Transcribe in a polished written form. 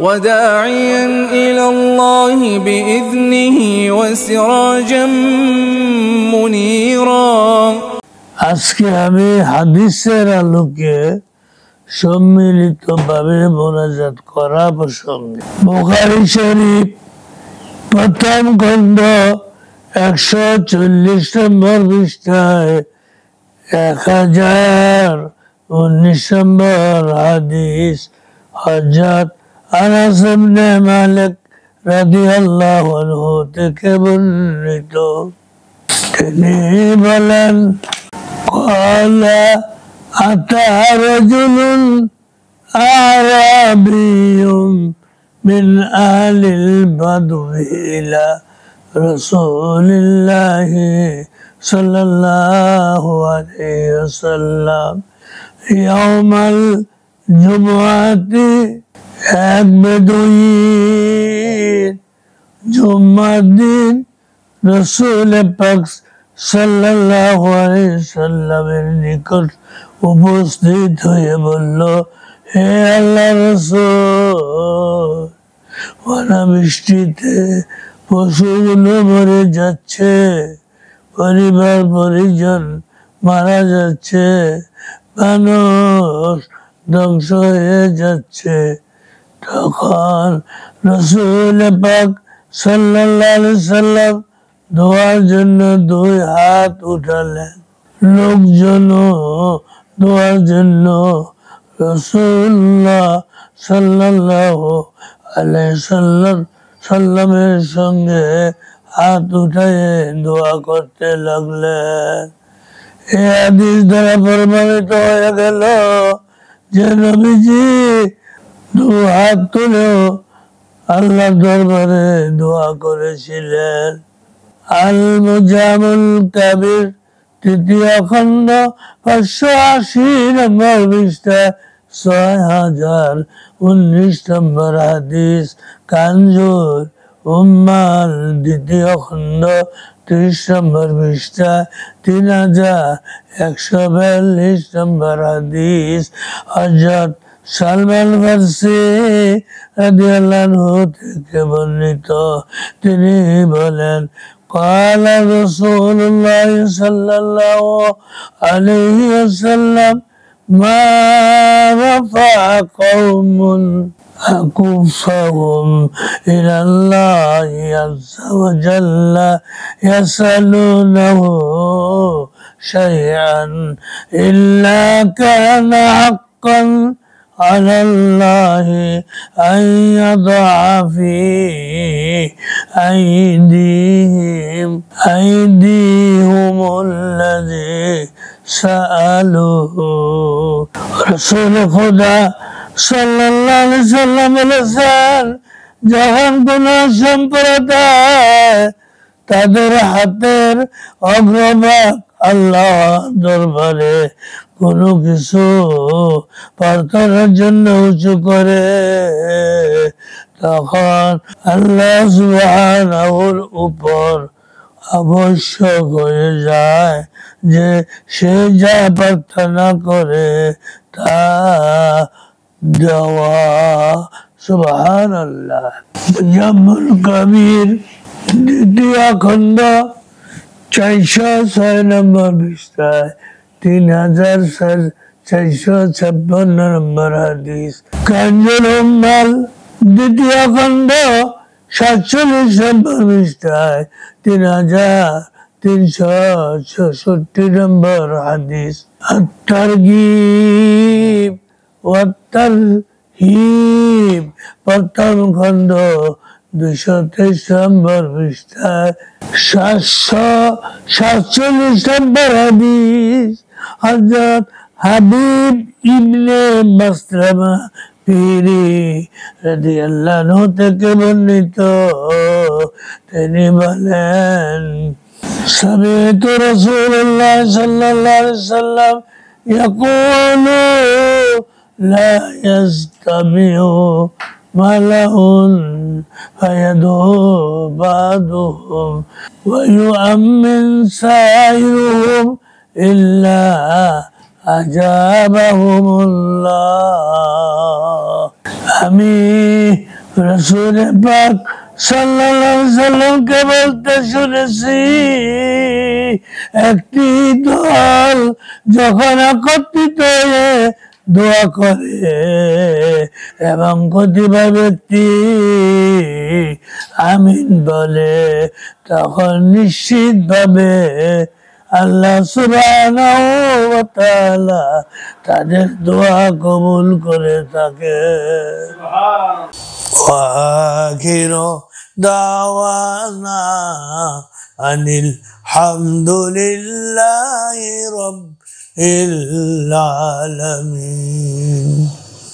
وداعيا إلى الله بإذنه وسراجا منيرا আজকে আমি হাদিসের আলোকে সম্মিলিতভাবে মোনাজাত করা প্রসঙ্গে বুখারী শরীফ প্রথম খণ্ড 140 নম্বর পৃষ্ঠায় 1019 নম্বর হাদিস হযরত আনাস ইবনে মালিক রাদিয়াল্লাহু আনহু থেকে বর্ণিত। তিনি বলেন, قال أتى رجل أعرابي من أهل البدو إلى رسول الله صلى الله عليه وسلم يوم الجمعة এক বেদুইন জুমার দিন রাসূল পাক সাল্লাল্লাহু আলাইহি সাল্লামের নিকট উপস্থিত হয়ে বলল, হে আল্লাহর রাসূল, অনাবৃষ্টিতে পশুগুলো মরে যাচ্ছে, পরিবার পরিজন মারা যাচ্ছে, মানুষ ধ্বংস হয়ে যাচ্ছে। তখন রাসূল পাক সাল্লাল্লাহু আলাইহি সাল্লাম দোয়ার জন্য দুই হাত উঠালেন। লোকজন দোয়ার জন্য রাসূলুল্লাহ সাল্লাল্লাহু আলাইহি সাল্লামের সঙ্গে হাত উঠিয়ে দোয়া করতে লাগলেন। এই হাদিস দ্বারা প্রমাণিত হয়ে গেল যে নবীজি দু হাত তুলেও আল্লাহর দরবারে দোয়া করেছিলেন। আল মুজামুল কাবির তৃতীয় খণ্ড 580 নম্বর পৃষ্ঠা 6019 নম্বর হাদিস কানজুল উম্মাল দ্বিতীয় খণ্ড 30 নম্বর পৃষ্ঠা 3142 নম্বর হাদিস হযরত সালমান ফারসি রাদিয়াল্লাহু আনহু থেকে বর্ণিত। তিনি বলেন, قال رسول الله صلى الله عليه وسلم ما رفع قوم أكفهم إلى الله عز وجل يسألونه شيئا إلا كان حقا على الله أن يضع في أيديهم الذي سألوه رسول خدا সাল্লাল্লাহু আলাইহি সাল্লাম বলেছেন, যখন কোন সম্প্রদায় তাদের হাতের অগ্রভাগ আল্লাহ দরবারে কোনো কিছু প্রার্থনার জন্য উঁচু করে, তখন আল্লাহ সুবহানাহুর উপর আবশ্যক হয়ে যায় যে সে যা প্রার্থনা করে তা দেওয়া। সুবহানাল্লাহ। মুজাম্মুল কাবির দ্বিতীয় খণ্ড 406 নম্বর পৃষ্ঠায় 3456 নম্বর হাদিস কানজুল উম্মাল দ্বিতীয় খণ্ড 47 নম্বর পৃষ্ঠায় 3366 নম্বর হাদিস আত-তারগীব ওয়া তারহীব প্রথম খণ্ড 223 নম্বর পৃষ্ঠায় 747 নম্বর হাদিস হযরত হাবিব ইবনে মাসলামা পীরি রাদিয়াল্লাহু আনহু থেকে বর্ণিত। তিনি বলেন, সামি'তু রাসূলুল্লাহ সাল্লাল্লাহু আলাইহি ওয়াসাল্লাম ইয়াকুলু লা ইয়াজতামিউ মালাউন ফায়াদউ বা'দুহুম ওয়া ইউ'মিন সাইরুহুম ইল্লা আজাবাহুমুল্লাহ আমি রাসূল পাক সাল্লাল্লাহু আলাইহি সাল্লামকে বলতে শুনেছি, একটি দল যখন একত্রিত হয়ে দোয়া করে এবং কতিপয় ব্যক্তি আমিন বলে, তখন নিশ্চিত ভাবে আল্লাহ সুবহানাহু ওয়া তাআলা তাদের দোয়া কবুল করে থাকে। আখিরু দাওয়ানা আনিল হামদুলিল্লাহি রাব্বিল আলামিন।